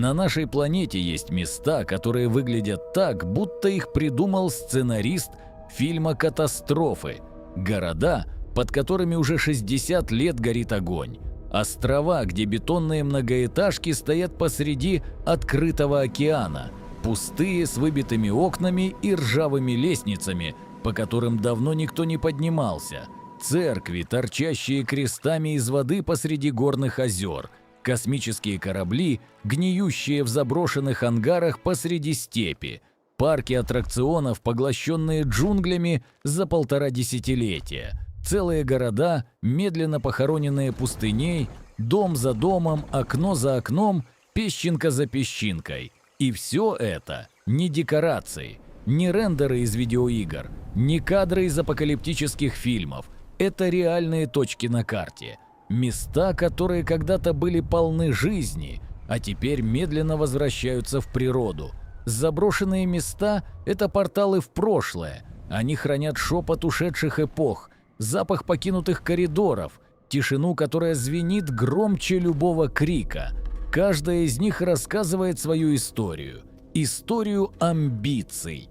На нашей планете есть места, которые выглядят так, будто их придумал сценарист фильма «Катастрофы». Города, под которыми уже 60 лет горит огонь. Острова, где бетонные многоэтажки стоят посреди открытого океана. Пустые, с выбитыми окнами и ржавыми лестницами, по которым давно никто не поднимался. Церкви, торчащие крестами из воды посреди горных озер. Космические корабли, гниющие в заброшенных ангарах посреди степи. Парки аттракционов, поглощенные джунглями за 1,5 десятилетия. Целые города, медленно похороненные пустыней, дом за домом, окно за окном, песчинка за песчинкой. И все это не декорации, не рендеры из видеоигр, не кадры из апокалиптических фильмов. Это реальные точки на карте. Места, которые когда-то были полны жизни, а теперь медленно возвращаются в природу. Заброшенные места – это порталы в прошлое. Они хранят шепот ушедших эпох, запах покинутых коридоров, тишину, которая звенит громче любого крика. Каждая из них рассказывает свою историю. Историю амбиций.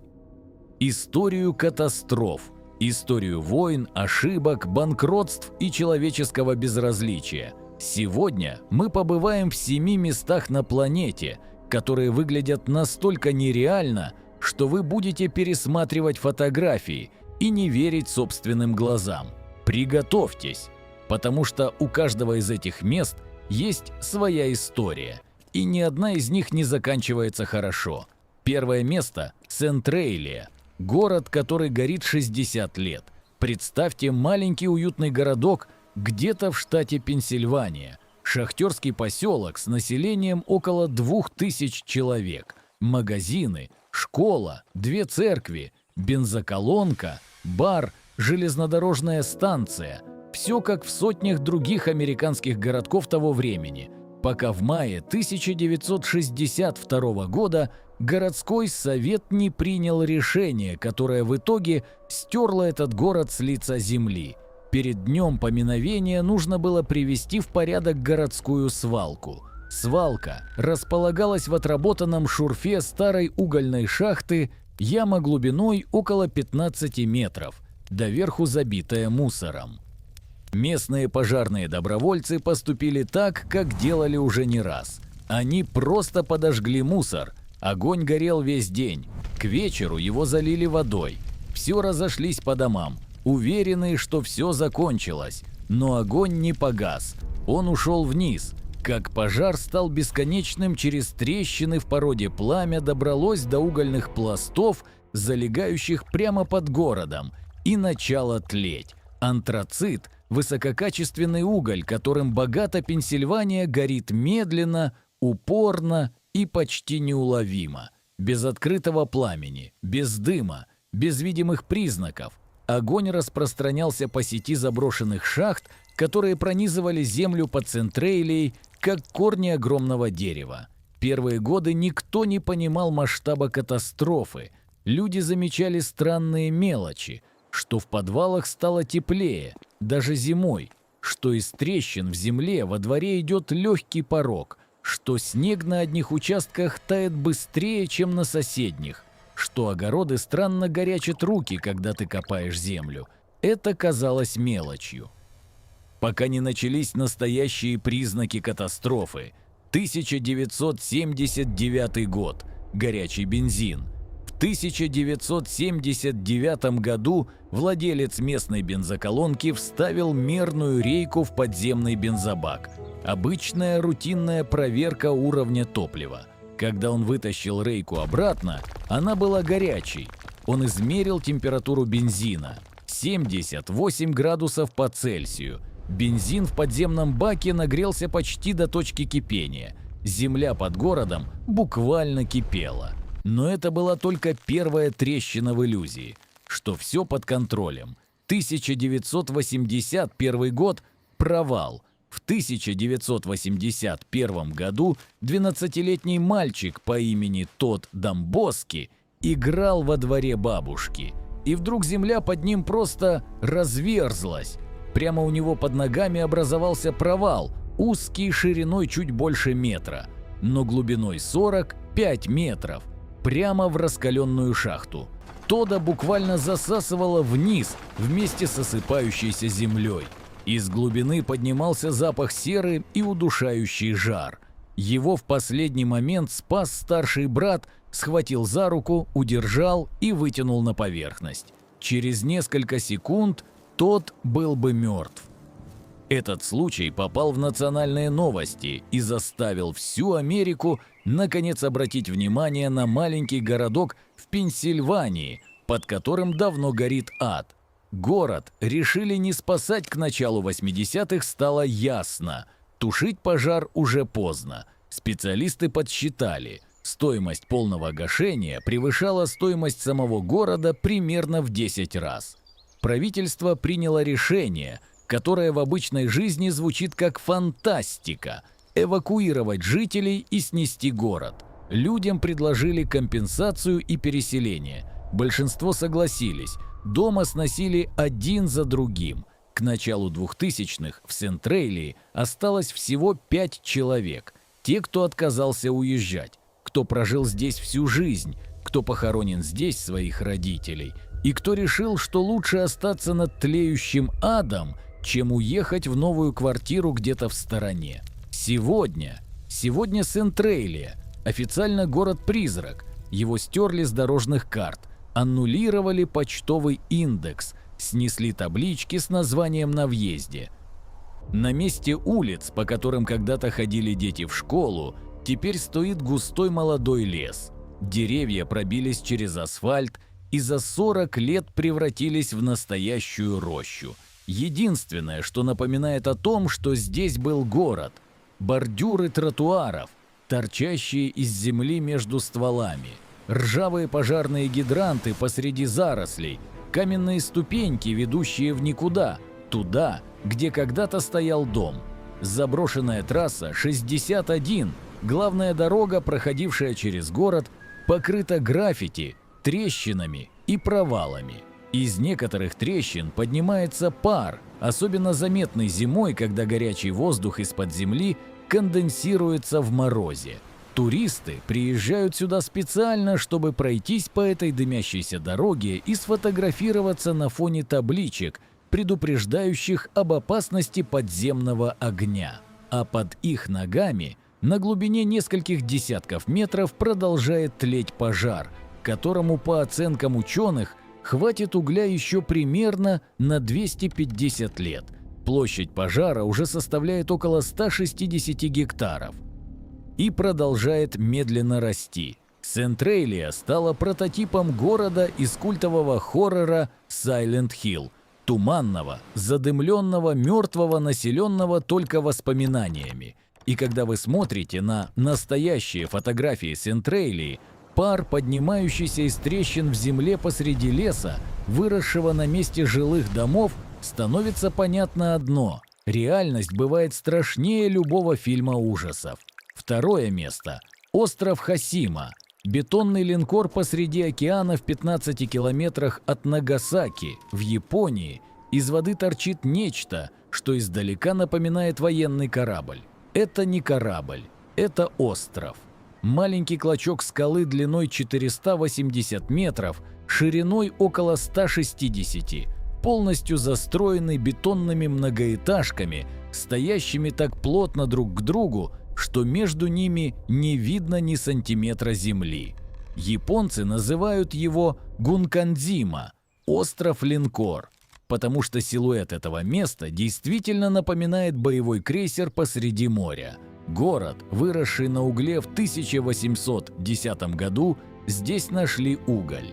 Историю катастроф. Историю войн, ошибок, банкротств и человеческого безразличия. Сегодня мы побываем в 7 местах на планете, которые выглядят настолько нереально, что вы будете пересматривать фотографии и не верить собственным глазам. Приготовьтесь, потому что у каждого из этих мест есть своя история, и ни одна из них не заканчивается хорошо. Первое место – Сент-Рейлия, город, который горит 60 лет. Представьте маленький уютный городок где-то в штате Пенсильвания. Шахтерский поселок с населением около 2000 человек. Магазины, школа, 2 церкви, бензоколонка, бар, железнодорожная станция. Все как в сотнях других американских городков того времени, пока в мае 1962 года городской совет не принял решение, которое в итоге стерло этот город с лица земли. Перед днем поминовения нужно было привести в порядок городскую свалку. Свалка располагалась в отработанном шурфе старой угольной шахты, яма глубиной около 15 метров, доверху забитая мусором. Местные пожарные добровольцы поступили так, как делали уже не раз. Они просто подожгли мусор. Огонь горел весь день. К вечеру его залили водой. Все разошлись по домам, уверенные, что все закончилось. Но огонь не погас. Он ушел вниз. Как пожар стал бесконечным, через трещины в породе пламя добралось до угольных пластов, залегающих прямо под городом, и начало тлеть. Антрацит – высококачественный уголь, которым богата Пенсильвания, горит медленно, упорно и почти неуловимо. Без открытого пламени, без дыма, без видимых признаков. Огонь распространялся по сети заброшенных шахт, которые пронизывали землю под Сент-Рейлией, как корни огромного дерева. Первые годы никто не понимал масштаба катастрофы. Люди замечали странные мелочи, что в подвалах стало теплее, даже зимой, что из трещин в земле во дворе идет легкий порог, что снег на одних участках тает быстрее, чем на соседних, что огороды странно горячат руки, когда ты копаешь землю. Это казалось мелочью. Пока не начались настоящие признаки катастрофы. 1979 год. Горячий бензин. В 1979 году владелец местной бензоколонки вставил мерную рейку в подземный бензобак. Обычная рутинная проверка уровня топлива. Когда он вытащил рейку обратно, она была горячей. Он измерил температуру бензина – 78 градусов по Цельсию. Бензин в подземном баке нагрелся почти до точки кипения. Земля под городом буквально кипела. Но это была только первая трещина в иллюзии, что все под контролем. 1981 год – провал. В 1981 году 12-летний мальчик по имени Тодд Домбоски играл во дворе бабушки. И вдруг земля под ним просто разверзлась. Прямо у него под ногами образовался провал, узкий, шириной чуть больше метра. но глубиной 45 метров, прямо в раскаленную шахту. Тодда буквально засасывало вниз вместе с осыпающейся землей. Из глубины поднимался запах серы и удушающий жар. Его в последний момент спас старший брат, схватил за руку, удержал и вытянул на поверхность. Через несколько секунд тот был бы мертв. Этот случай попал в национальные новости и заставил всю Америку наконец обратить внимание на маленький городок в Пенсильвании, под которым давно горит ад. Город решили не спасать к началу 80-х, стало ясно. Тушить пожар уже поздно. Специалисты подсчитали, стоимость полного гашения превышала стоимость самого города примерно в 10 раз. Правительство приняло решение, которое в обычной жизни звучит как фантастика – эвакуировать жителей и снести город. Людям предложили компенсацию и переселение. Большинство согласились, дома сносили один за другим. К началу 2000-х в Сент-Рейлии осталось всего 5 человек. Те, кто отказался уезжать, кто прожил здесь всю жизнь, кто похоронен здесь своих родителей, и кто решил, что лучше остаться над тлеющим адом, чем уехать в новую квартиру где-то в стороне. Сегодня Сент-Рейлия, официально город-призрак, его стерли с дорожных карт, аннулировали почтовый индекс, снесли таблички с названием на въезде. На месте улиц, по которым когда-то ходили дети в школу, теперь стоит густой молодой лес. Деревья пробились через асфальт и за 40 лет превратились в настоящую рощу. Единственное, что напоминает о том, что здесь был город – бордюры тротуаров, торчащие из земли между стволами, ржавые пожарные гидранты посреди зарослей, каменные ступеньки, ведущие в никуда, туда, где когда-то стоял дом. Заброшенная трасса 61, главная дорога, проходившая через город, покрыта граффити, трещинами и провалами. Из некоторых трещин поднимается пар, особенно заметный зимой, когда горячий воздух из-под земли конденсируется в морозе. Туристы приезжают сюда специально, чтобы пройтись по этой дымящейся дороге и сфотографироваться на фоне табличек, предупреждающих об опасности подземного огня. А под их ногами, на глубине нескольких десятков метров, продолжает тлеть пожар, которому, по оценкам ученых, хватит угля еще примерно на 250 лет. Площадь пожара уже составляет около 160 гектаров и продолжает медленно расти. Сент-Рейлия стала прототипом города из культового хоррора Silent Hill, туманного, задымленного, мертвого, населенного только воспоминаниями. И когда вы смотрите на настоящие фотографии Сент-Рейлии, пар, поднимающийся из трещин в земле посреди леса, выросшего на месте жилых домов, становится понятно одно – реальность бывает страшнее любого фильма ужасов. Второе место – остров Хосима, бетонный линкор посреди океана в 15 километрах от Нагасаки, в Японии. Из воды торчит нечто, что издалека напоминает военный корабль. Это не корабль, это остров. Маленький клочок скалы длиной 480 метров, шириной около 160, полностью застроенный бетонными многоэтажками, стоящими так плотно друг к другу, что между ними не видно ни сантиметра земли. Японцы называют его Гункандзима – остров-линкор, потому что силуэт этого места действительно напоминает боевой крейсер посреди моря. Город, выросший на угле в 1810 году, здесь нашли уголь.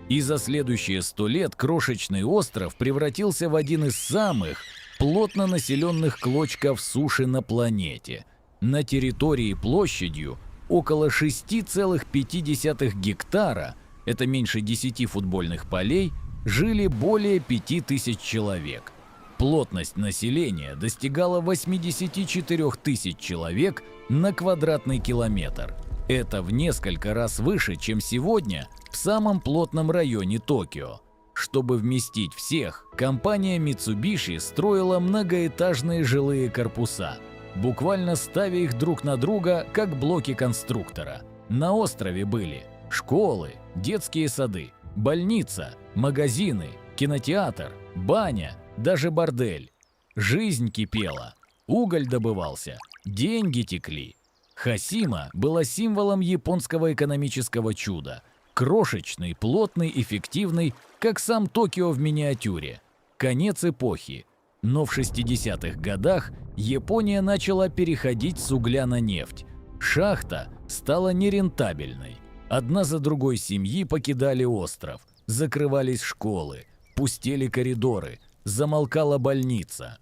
И за следующие 100 лет крошечный остров превратился в один из самых плотно населенных клочков суши на планете. На территории площадью около 6,5 гектара, это меньше 10 футбольных полей, жили более 5000 человек. Плотность населения достигала 84 тысяч человек на квадратный километр. Это в несколько раз выше, чем сегодня в самом плотном районе Токио. Чтобы вместить всех, компания Mitsubishi строила многоэтажные жилые корпуса. буквально ставя их друг на друга, как блоки конструктора. На острове были школы, детские сады, больница, магазины, кинотеатр, баня, даже бордель. Жизнь кипела, уголь добывался, деньги текли. Хасима была символом японского экономического чуда. Крошечный, плотный, эффективный, как сам Токио в миниатюре. Конец эпохи. Но в 60-х годах Япония начала переходить с угля на нефть. Шахта стала нерентабельной. Одна за другой семьи покидали остров, закрывались школы, пустели коридоры, замолкала больница.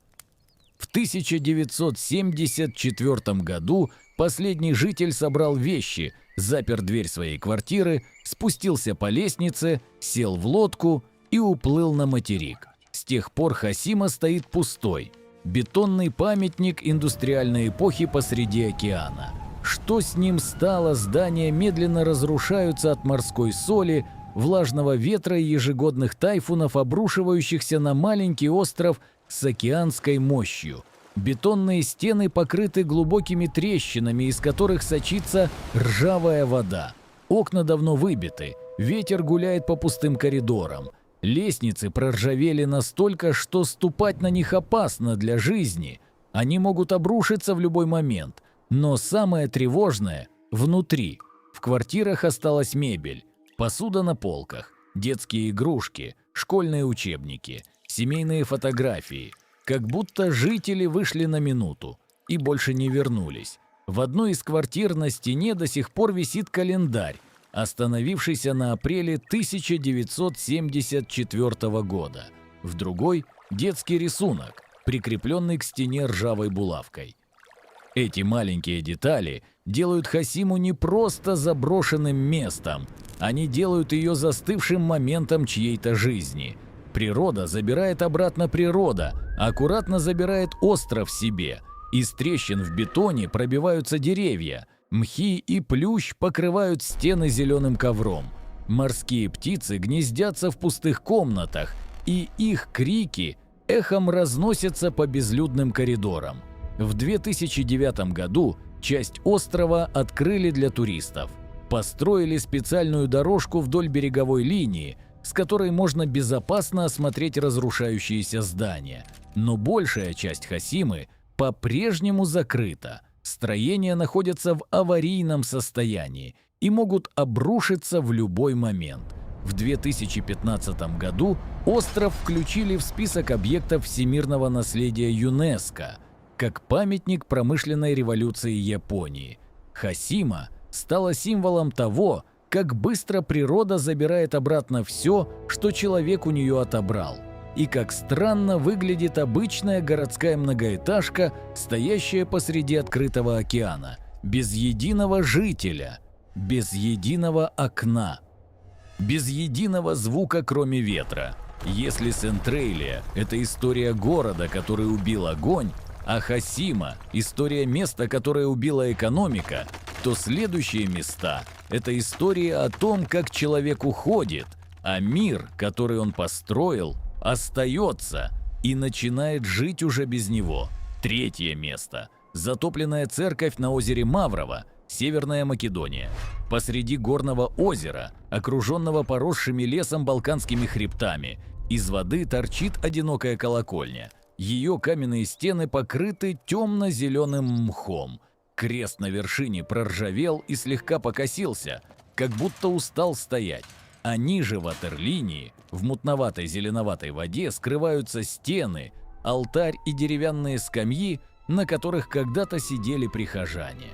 В 1974 году последний житель собрал вещи, запер дверь своей квартиры, спустился по лестнице, сел в лодку и уплыл на материк. С тех пор Хасима стоит пустой. Бетонный памятник индустриальной эпохи посреди океана. Что с ним стало, здания медленно разрушаются от морской соли, влажного ветра и ежегодных тайфунов, обрушивающихся на маленький остров с океанской мощью. Бетонные стены покрыты глубокими трещинами, из которых сочится ржавая вода. Окна давно выбиты, ветер гуляет по пустым коридорам. Лестницы проржавели настолько, что ступать на них опасно для жизни. Они могут обрушиться в любой момент. Но самое тревожное – внутри. В квартирах осталась мебель, посуда на полках, детские игрушки, школьные учебники, семейные фотографии. Как будто жители вышли на минуту и больше не вернулись. В одной из квартир на стене до сих пор висит календарь, остановившийся на апреле 1974 года. В другой – детский рисунок, прикрепленный к стене ржавой булавкой. Эти маленькие детали делают Хасиму не просто заброшенным местом, они делают ее застывшим моментом чьей-то жизни. Природа забирает обратно природа, аккуратно забирает остров себе. Из трещин в бетоне пробиваются деревья, мхи и плющ покрывают стены зеленым ковром. Морские птицы гнездятся в пустых комнатах, и их крики эхом разносятся по безлюдным коридорам. В 2009 году часть острова открыли для туристов. Построили специальную дорожку вдоль береговой линии, с которой можно безопасно осмотреть разрушающиеся здания. Но большая часть Хасимы по-прежнему закрыта. Строения находятся в аварийном состоянии и могут обрушиться в любой момент. В 2015 году остров включили в список объектов всемирного наследия ЮНЕСКО как памятник промышленной революции Японии. Хасима стала символом того, как быстро природа забирает обратно все, что человек у нее отобрал, и как странно выглядит обычная городская многоэтажка, стоящая посреди открытого океана, без единого жителя, без единого окна, без единого звука, кроме ветра. Если Сентралия – это история города, который убил огонь, а Хасима – история места, которое убила экономика, то следующие места – это история о том, как человек уходит, а мир, который он построил, остается и начинает жить уже без него. Третье место – затопленная церковь на озере Маврово, Северная Македония. Посреди горного озера, окруженного поросшими лесом Балканскими хребтами, из воды торчит одинокая колокольня. Ее каменные стены покрыты темно-зеленым мхом. Крест на вершине проржавел и слегка покосился, как будто устал стоять. А ниже ватерлинии, в мутноватой зеленоватой воде, скрываются стены, алтарь и деревянные скамьи, на которых когда-то сидели прихожане.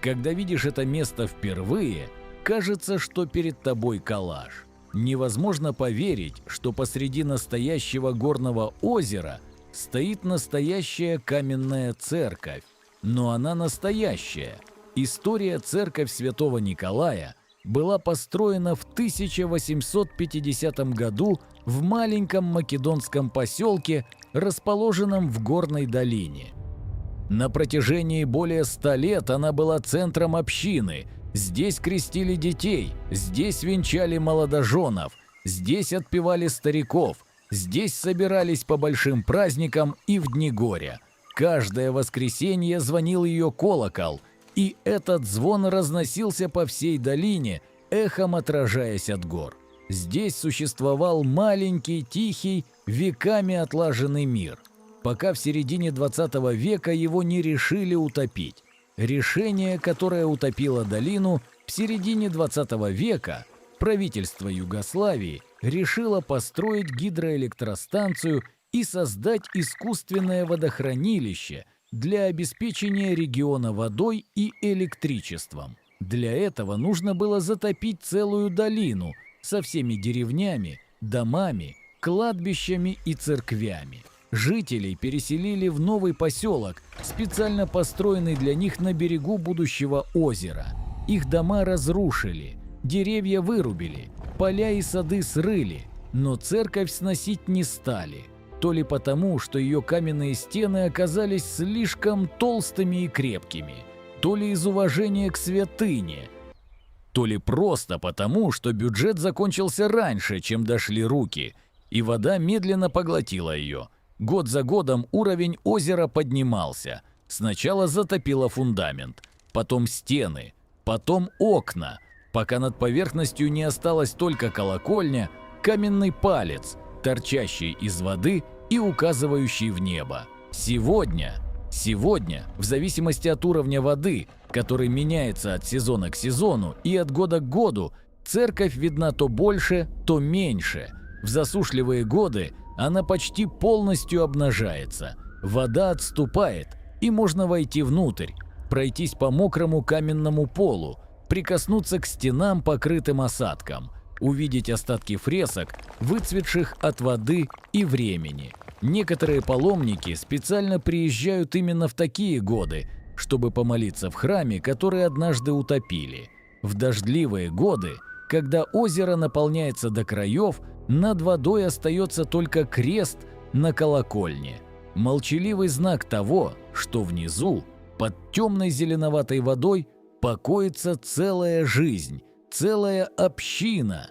Когда видишь это место впервые, кажется, что перед тобой коллаж. Невозможно поверить, что посреди настоящего горного озера стоит настоящая каменная церковь. Но она настоящая. История церковь Святого Николая была построена в 1850 году в маленьком македонском поселке, расположенном в горной долине. На протяжении более 100 лет она была центром общины. Здесь крестили детей, здесь венчали молодоженов, здесь отпевали стариков, здесь собирались по большим праздникам и в дни горя. Каждое воскресенье звонил ее колокол, и этот звон разносился по всей долине, эхом отражаясь от гор. Здесь существовал маленький, тихий, веками отлаженный мир, пока в середине 20 века его не решили утопить. Решение, которое утопило долину, в середине 20 века правительство Югославии решило построить гидроэлектростанцию и создать искусственное водохранилище для обеспечения региона водой и электричеством. Для этого нужно было затопить целую долину со всеми деревнями, домами, кладбищами и церквями. Жителей переселили в новый поселок, специально построенный для них на берегу будущего озера. Их дома разрушили, деревья вырубили, поля и сады срыли, но церковь сносить не стали. То ли потому, что ее каменные стены оказались слишком толстыми и крепкими, то ли из уважения к святыне, то ли просто потому, что бюджет закончился раньше, чем дошли руки, и вода медленно поглотила ее. Год за годом уровень озера поднимался. Сначала затопило фундамент, потом стены, потом окна, пока над поверхностью не осталась только колокольня, каменный палец, торчащий из воды и указывающий в небо. Сегодня, в зависимости от уровня воды, который меняется от сезона к сезону и от года к году, церковь видна то больше, то меньше. В засушливые годы она почти полностью обнажается, вода отступает, и можно войти внутрь, пройтись по мокрому каменному полу, прикоснуться к стенам, покрытым осадком, увидеть остатки фресок, выцветших от воды и времени. Некоторые паломники специально приезжают именно в такие годы, чтобы помолиться в храме, который однажды утопили. В дождливые годы, когда озеро наполняется до краев, над водой остается только крест на колокольне. Молчаливый знак того, что внизу, под темной зеленоватой водой, покоится целая жизнь, целая община,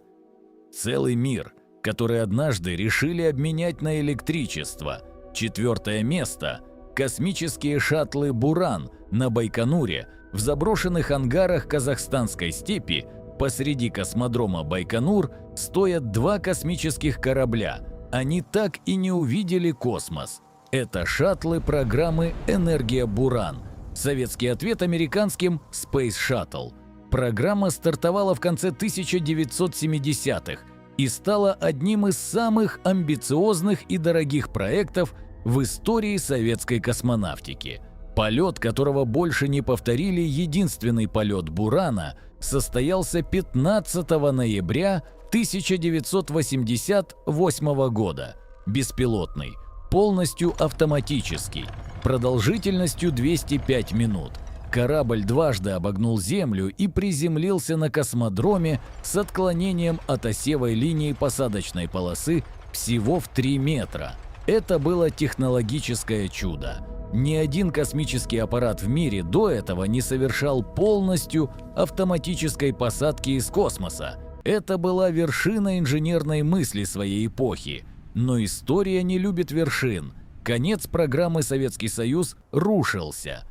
целый мир, который однажды решили обменять на электричество. 4 место – космические шаттлы «Буран» на Байконуре, в заброшенных ангарах казахстанской степи. Посреди космодрома Байконур стоят 2 космических корабля. Они так и не увидели космос. Это шаттлы программы «Энергия Буран». Советский ответ американским Space Shuttle. Программа стартовала в конце 1970-х и стала одним из самых амбициозных и дорогих проектов в истории советской космонавтики. Полет, которого больше не повторили, единственный полет «Бурана», состоялся 15 ноября 1988 года. Беспилотный, полностью автоматический, продолжительностью 205 минут. Корабль дважды обогнул Землю и приземлился на космодроме с отклонением от осевой линии посадочной полосы всего в 3 метра. Это было технологическое чудо. Ни один космический аппарат в мире до этого не совершал полностью автоматической посадки из космоса. Это была вершина инженерной мысли своей эпохи. Но история не любит вершин. Конец программы «Советский Союз» рушился.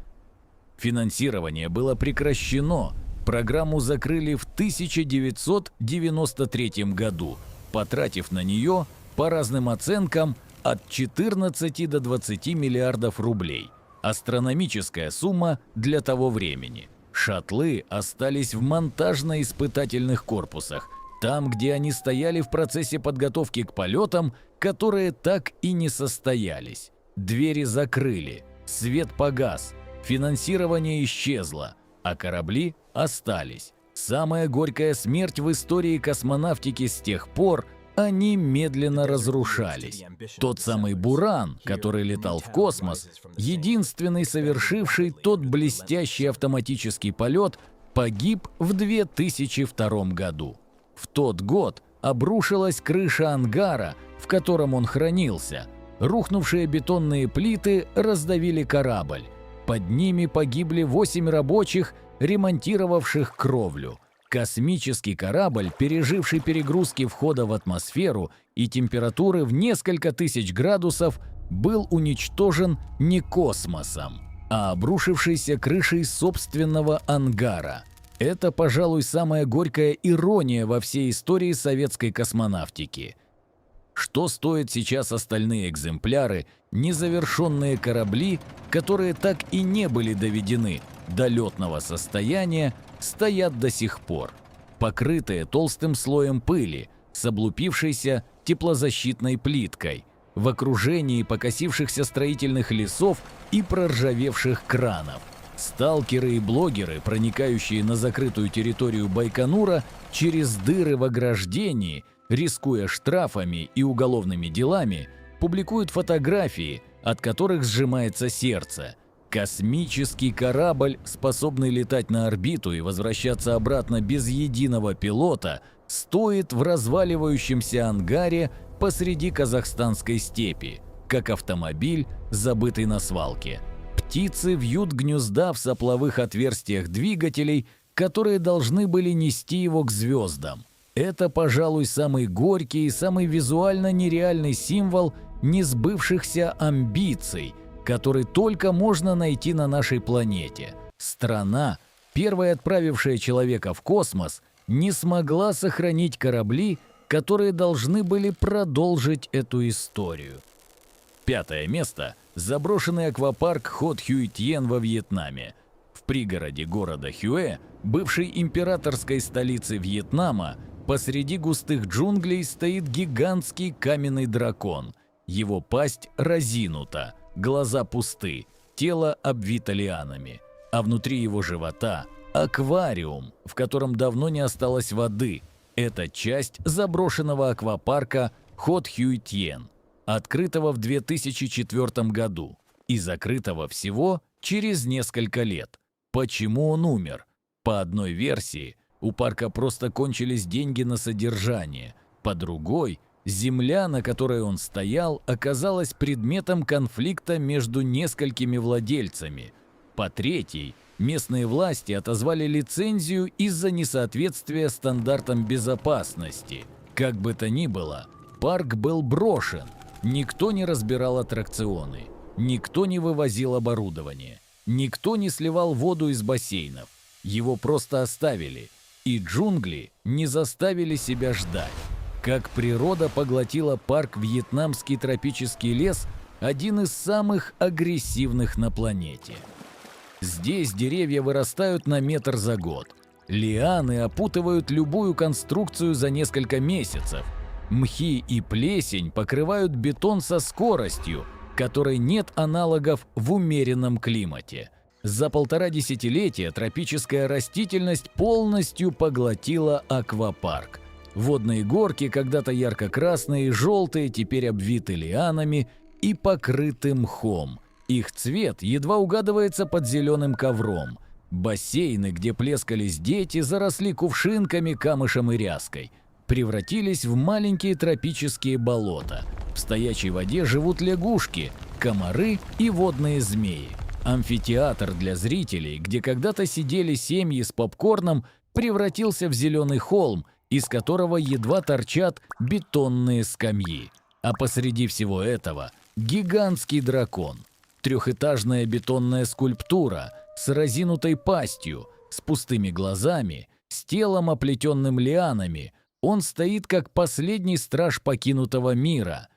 Финансирование было прекращено. Программу закрыли в 1993 году, потратив на нее, по разным оценкам, от 14 до 20 миллиардов рублей. Астрономическая сумма для того времени. Шаттлы остались в монтажно-испытательных корпусах, там, где они стояли в процессе подготовки к полетам, которые так и не состоялись. Двери закрыли, свет погас, финансирование исчезло, а корабли остались. Самая горькая смерть в истории космонавтики с тех пор – они медленно разрушались. Тот самый «Буран», который летал в космос, единственный совершивший тот блестящий автоматический полет, погиб в 2002 году. В тот год обрушилась крыша ангара, в котором он хранился. Рухнувшие бетонные плиты раздавили корабль. Под ними погибли 8 рабочих, ремонтировавших кровлю. Космический корабль, переживший перегрузки входа в атмосферу и температуры в несколько тысяч градусов, был уничтожен не космосом, а обрушившейся крышей собственного ангара. Это, пожалуй, самая горькая ирония во всей истории советской космонавтики. Что стоят сейчас остальные экземпляры, незавершенные корабли, которые так и не были доведены до летного состояния, стоят до сих пор, покрытые толстым слоем пыли, с облупившейся теплозащитной плиткой, в окружении покосившихся строительных лесов и проржавевших кранов. Сталкеры и блогеры, проникающие на закрытую территорию Байконура через дыры в ограждении, рискуя штрафами и уголовными делами, публикуют фотографии, от которых сжимается сердце. Космический корабль, способный летать на орбиту и возвращаться обратно без единого пилота, стоит в разваливающемся ангаре посреди казахстанской степи, как автомобиль, забытый на свалке. Птицы вьют гнезда в сопловых отверстиях двигателей, которые должны были нести его к звездам. Это, пожалуй, самый горький и самый визуально нереальный символ несбывшихся амбиций, который только можно найти на нашей планете. Страна, первая отправившая человека в космос, не смогла сохранить корабли, которые должны были продолжить эту историю. 5 место – заброшенный аквапарк Хот Хюй Тьен во Вьетнаме. В пригороде города Хюэ, бывшей императорской столицы Вьетнама, посреди густых джунглей стоит гигантский каменный дракон. Его пасть разинута, глаза пусты, тело обвито лианами, а внутри его живота – аквариум, в котором давно не осталось воды. Это часть заброшенного аквапарка Хот Хюй Тьен, открытого в 2004 году и закрытого всего через несколько лет. Почему он умер? По одной версии, у парка просто кончились деньги на содержание. По другой, земля, на которой он стоял, оказалась предметом конфликта между несколькими владельцами. По третьей, местные власти отозвали лицензию из-за несоответствия стандартам безопасности. Как бы то ни было, парк был брошен. Никто не разбирал аттракционы, никто не вывозил оборудование, никто не сливал воду из бассейнов. Его просто оставили, и джунгли не заставили себя ждать. Как природа поглотила парк «Вьетнамский тропический лес», один из самых агрессивных на планете. Здесь деревья вырастают на метр за год. Лианы опутывают любую конструкцию за несколько месяцев. Мхи и плесень покрывают бетон со скоростью, которой нет аналогов в умеренном климате. За 1,5 десятилетия тропическая растительность полностью поглотила аквапарк. Водные горки, когда-то ярко-красные и желтые, теперь обвиты лианами и покрыты мхом. Их цвет едва угадывается под зеленым ковром. Бассейны, где плескались дети, заросли кувшинками, камышем и ряской. Превратились в маленькие тропические болота. В стоячей воде живут лягушки, комары и водные змеи. Амфитеатр для зрителей, где когда-то сидели семьи с попкорном, превратился в зеленый холм, из которого едва торчат бетонные скамьи. А посреди всего этого гигантский дракон. Трехэтажная бетонная скульптура с разинутой пастью, с пустыми глазами, с телом, оплетенным лианами. Он стоит как последний страж покинутого мира.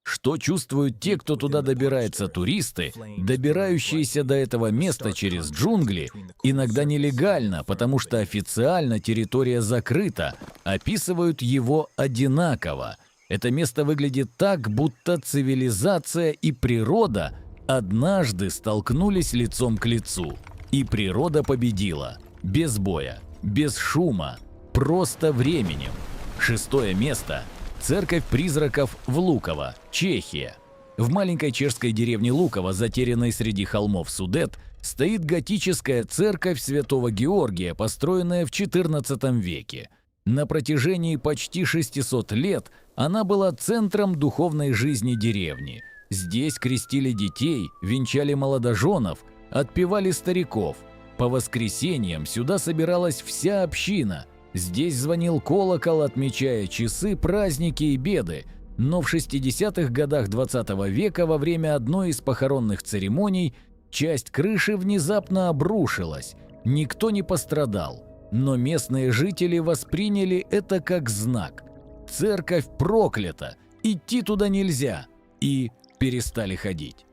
Что чувствуют те, кто туда добирается, туристы, добирающиеся до этого места через джунгли, иногда нелегально, потому что официально территория закрыта, описывают его одинаково. Это место выглядит так, будто цивилизация и природа однажды столкнулись лицом к лицу. И природа победила. Без боя, без шума, просто временем. 6 место. Церковь призраков в Луково, Чехия. В маленькой чешской деревне Луково, затерянной среди холмов Судет, стоит готическая церковь Святого Георгия, построенная в XIV веке. На протяжении почти 600 лет она была центром духовной жизни деревни. Здесь крестили детей, венчали молодоженов, отпевали стариков. По воскресеньям сюда собиралась вся община. Здесь звонил колокол, отмечая часы, праздники и беды. Но в 60-х годах XX века во время одной из похоронных церемоний часть крыши внезапно обрушилась. Никто не пострадал, но местные жители восприняли это как знак. Церковь проклята, идти туда нельзя, и перестали ходить.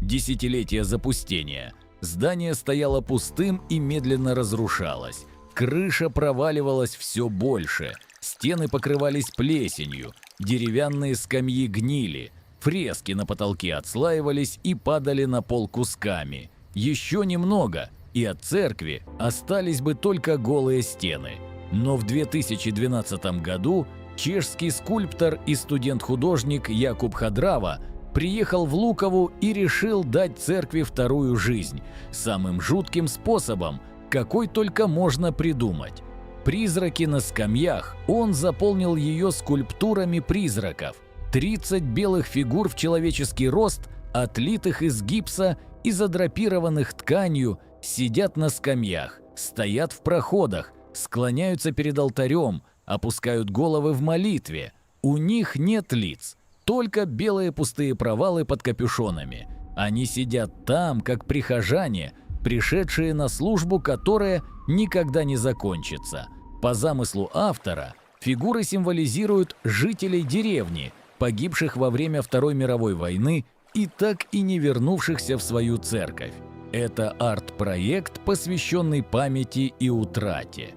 Десятилетия запустения. Здание стояло пустым и медленно разрушалось. Крыша проваливалась все больше, стены покрывались плесенью, деревянные скамьи гнили, фрески на потолке отслаивались и падали на пол кусками. Еще немного, и от церкви остались бы только голые стены. Но в 2012 году чешский скульптор и студент-художник Якуб Хадрава приехал в Лукову и решил дать церкви вторую жизнь самым жутким способом, какой только можно придумать. Призраки на скамьях, он заполнил ее скульптурами призраков. 30 белых фигур в человеческий рост, отлитых из гипса и задрапированных тканью, сидят на скамьях, стоят в проходах, склоняются перед алтарем, опускают головы в молитве. У них нет лиц, только белые пустые провалы под капюшонами. Они сидят там, как прихожане, пришедшие на службу, которая никогда не закончится. По замыслу автора, фигуры символизируют жителей деревни, погибших во время Второй мировой войны и так и не вернувшихся в свою церковь. Это арт-проект, посвященный памяти и утрате.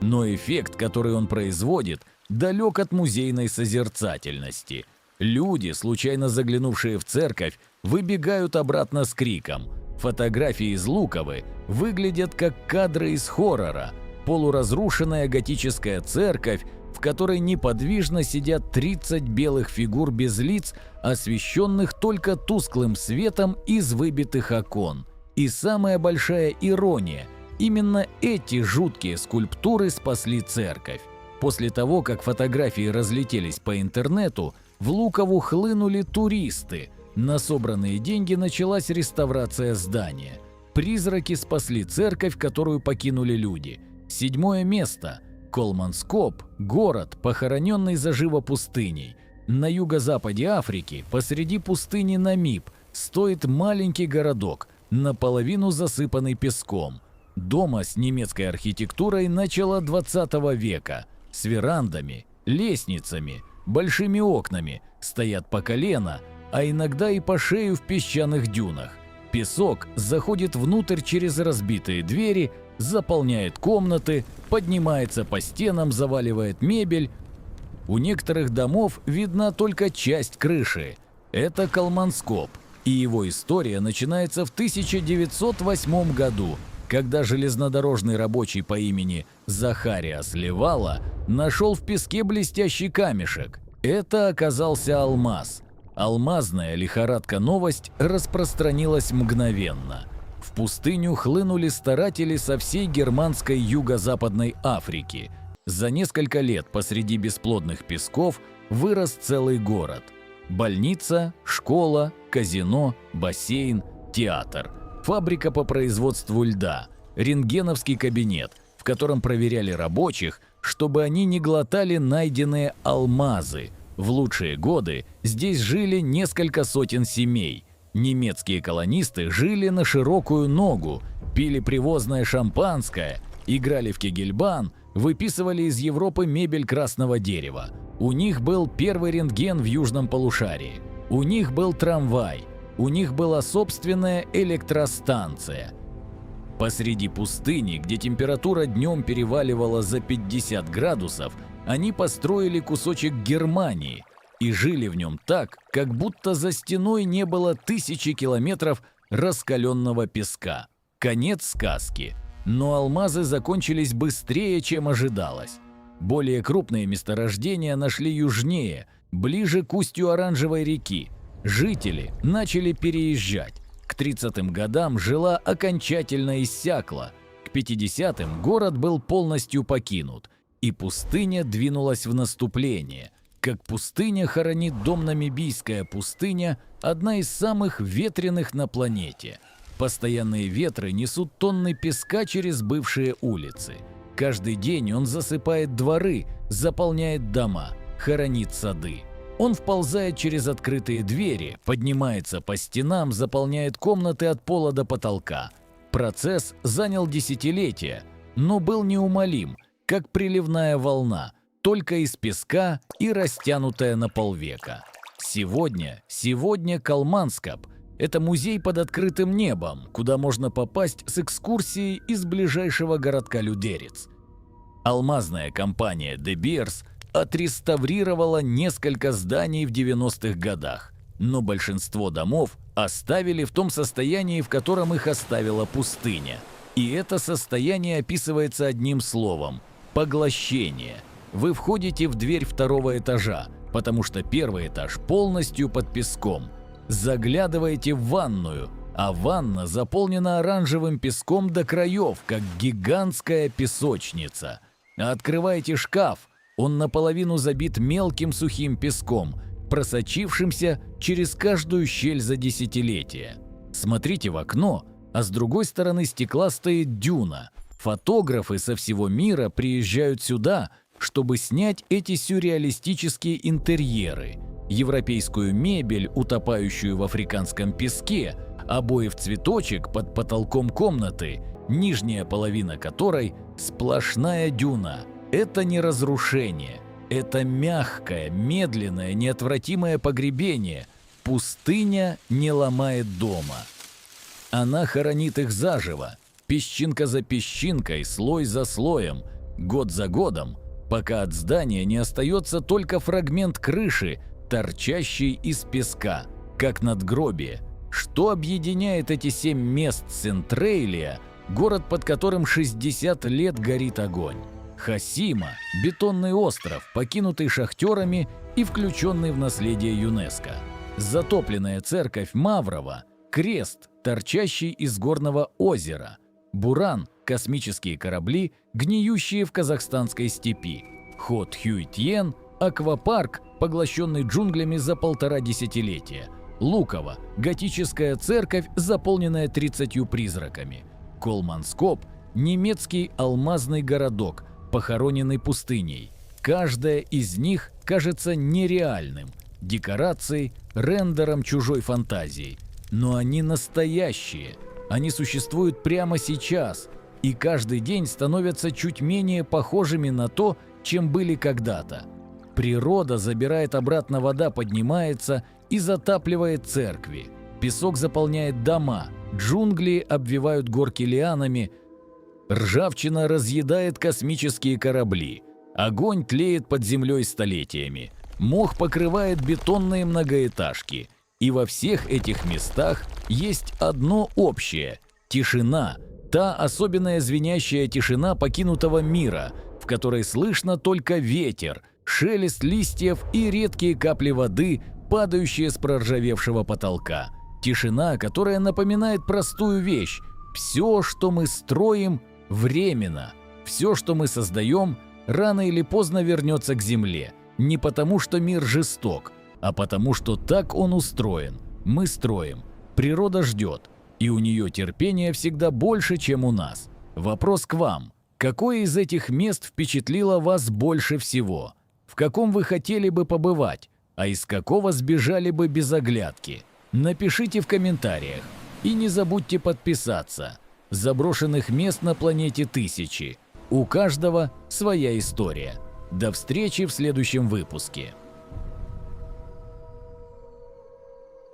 Но эффект, который он производит, далек от музейной созерцательности. Люди, случайно заглянувшие в церковь, выбегают обратно с криком. Фотографии из Луковы выглядят как кадры из хоррора. Полуразрушенная готическая церковь, в которой неподвижно сидят 30 белых фигур без лиц, освещенных только тусклым светом из выбитых окон. И самая большая ирония – именно эти жуткие скульптуры спасли церковь. После того, как фотографии разлетелись по интернету, в Лукову хлынули туристы. На собранные деньги началась реставрация здания. Призраки спасли церковь, которую покинули люди. 7-е место. Колманскоп – город, похороненный заживо пустыней. На юго-западе Африки, посреди пустыни Намиб, стоит маленький городок, наполовину засыпанный песком. Дома с немецкой архитектурой начала 20 века, с верандами, лестницами, большими окнами, стоят по колено, а иногда и по шею в песчаных дюнах. Песок заходит внутрь через разбитые двери, заполняет комнаты, поднимается по стенам, заваливает мебель. У некоторых домов видна только часть крыши. Это Колманскоп, и его история начинается в 1908 году, когда железнодорожный рабочий по имени Захариас Левала нашел в песке блестящий камешек. Это оказался алмаз. Алмазная лихорадка-новость распространилась мгновенно. В пустыню хлынули старатели со всей германской юго-западной Африки. За несколько лет посреди бесплодных песков вырос целый город. Больница, школа, казино, бассейн, театр, фабрика по производству льда, рентгеновский кабинет, в котором проверяли рабочих, чтобы они не глотали найденные алмазы. В лучшие годы здесь жили несколько сотен семей. Немецкие колонисты жили на широкую ногу, пили привозное шампанское, играли в кегельбан, выписывали из Европы мебель красного дерева. У них был первый рентген в южном полушарии. У них был трамвай. У них была собственная электростанция. Посреди пустыни, где температура днем переваливала за 50 градусов, они построили кусочек Германии и жили в нем так, как будто за стеной не было 1000 километров раскаленного песка. Конец сказки. Но алмазы закончились быстрее, чем ожидалось. Более крупные месторождения нашли южнее, ближе к устью Оранжевой реки. Жители начали переезжать. К 30-м годам жила окончательно иссякла. К 50-м город был полностью покинут, и пустыня двинулась в наступление. Как пустыня хоронит дом Намибийская пустыня, одна из самых ветреных на планете. Постоянные ветры несут тонны песка через бывшие улицы. Каждый день он засыпает дворы, заполняет дома, хоронит сады. Он вползает через открытые двери, поднимается по стенам, заполняет комнаты от пола до потолка. Процесс занял десятилетия, но был неумолим, как приливная волна, только из песка и растянутая на полвека. Сегодня Калманскап – это музей под открытым небом, куда можно попасть с экскурсией из ближайшего городка Людерец. Алмазная компания De Beers отреставрировала несколько зданий в 90-х годах, но большинство домов оставили в том состоянии, в котором их оставила пустыня. И это состояние описывается одним словом – поглощение. Вы входите в дверь второго этажа, потому что первый этаж полностью под песком. Заглядываете в ванную, а ванна заполнена оранжевым песком до краев, как гигантская песочница. Открываете шкаф, он наполовину забит мелким сухим песком, просочившимся через каждую щель за десятилетия. Смотрите в окно, а с другой стороны стекла стоит дюна. Фотографы со всего мира приезжают сюда, чтобы снять эти сюрреалистические интерьеры. Европейскую мебель, утопающую в африканском песке, обои в цветочек под потолком комнаты, нижняя половина которой – сплошная дюна. Это не разрушение, это мягкое, медленное, неотвратимое погребение. Пустыня не ломает дома. Она хоронит их заживо, песчинка за песчинкой, слой за слоем, год за годом, пока от здания не остается только фрагмент крыши, торчащий из песка, как надгробие. Что объединяет эти 7 мест Сентрейля, город, под которым 60 лет горит огонь? Хасима – бетонный остров, покинутый шахтерами и включенный в наследие ЮНЕСКО. Затопленная церковь Маврова – крест, торчащий из горного озера. Буран – космические корабли, гниющие в казахстанской степи. Хот Хюйтьен – аквапарк, поглощенный джунглями за 1,5 десятилетия. Луково – готическая церковь, заполненная 30 призраками. Колманскоп – немецкий алмазный городок, похороненный пустыней. Каждая из них кажется нереальным, декорацией, рендером чужой фантазии. Но они настоящие, они существуют прямо сейчас, и каждый день становятся чуть менее похожими на то, чем были когда-то. Природа забирает обратно, вода поднимается и затапливает церкви. Песок заполняет дома, джунгли обвивают горки лианами, ржавчина разъедает космические корабли, огонь тлеет под землей столетиями, мох покрывает бетонные многоэтажки. И во всех этих местах есть одно общее – тишина, та особенная звенящая тишина покинутого мира, в которой слышно только ветер, шелест листьев и редкие капли воды, падающие с проржавевшего потолка. Тишина, которая напоминает простую вещь – все, что мы строим, временно. Все, что мы создаем, рано или поздно вернется к земле. Не потому, что мир жесток, а потому, что так он устроен. Мы строим. Природа ждет, и у нее терпения всегда больше, чем у нас. Вопрос к вам. Какое из этих мест впечатлило вас больше всего? В каком вы хотели бы побывать, а из какого сбежали бы без оглядки? Напишите в комментариях. И не забудьте подписаться. Заброшенных мест на планете тысячи. У каждого своя история. До встречи в следующем выпуске.